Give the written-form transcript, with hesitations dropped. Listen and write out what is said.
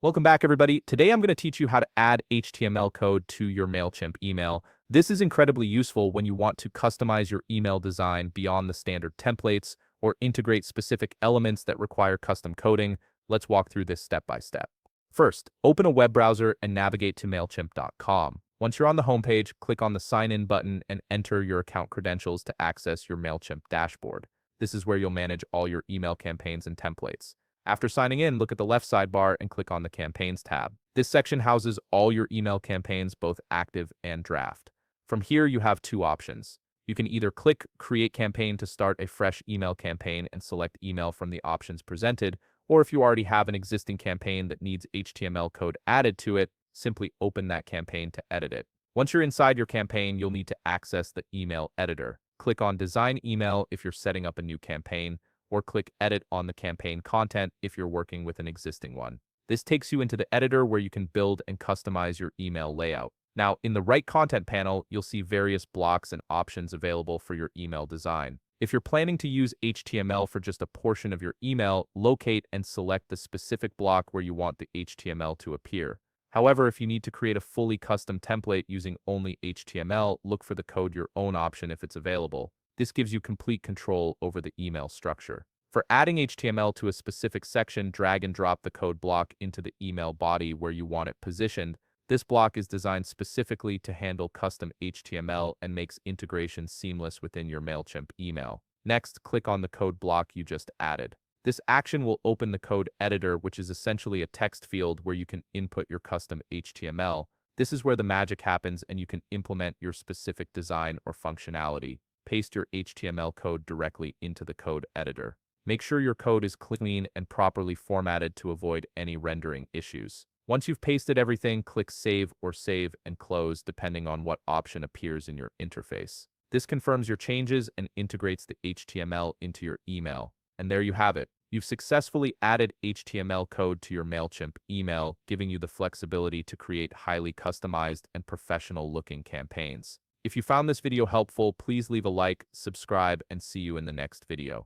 Welcome back, everybody. Today I'm going to teach you how to add HTML code to your Mailchimp email. This is incredibly useful when you want to customize your email design beyond the standard templates or integrate specific elements that require custom coding. Let's walk through this step by step. First, open a web browser and navigate to Mailchimp.com. Once you're on the homepage, click on the Sign In button and enter your account credentials to access your Mailchimp dashboard. This is where you'll manage all your email campaigns and templates. After signing in, look at the left sidebar and click on the Campaigns tab. This section houses all your email campaigns, both active and draft. From here, you have two options. You can either click Create Campaign to start a fresh email campaign and select email from the options presented, or if you already have an existing campaign that needs HTML code added to it, simply open that campaign to edit it. Once you're inside your campaign, you'll need to access the email editor. Click on Design Email if you're setting up a new campaign, or click Edit on the campaign content if you're working with an existing one. This takes you into the editor where you can build and customize your email layout. Now, in the right content panel, you'll see various blocks and options available for your email design. If you're planning to use HTML for just a portion of your email, locate and select the specific block where you want the HTML to appear. However, if you need to create a fully custom template using only HTML, look for the Code Your Own option if it's available. This gives you complete control over the email structure. For adding HTML to a specific section, drag and drop the code block into the email body where you want it positioned. This block is designed specifically to handle custom HTML and makes integration seamless within your Mailchimp email. Next, click on the code block you just added. This action will open the code editor, which is essentially a text field where you can input your custom HTML. This is where the magic happens and you can implement your specific design or functionality. Paste your HTML code directly into the code editor. Make sure your code is clean and properly formatted to avoid any rendering issues. Once you've pasted everything, click Save or Save and Close depending on what option appears in your interface. This confirms your changes and integrates the HTML into your email. And there you have it. You've successfully added HTML code to your Mailchimp email, giving you the flexibility to create highly customized and professional-looking campaigns. If you found this video helpful, please leave a like, subscribe, and see you in the next video.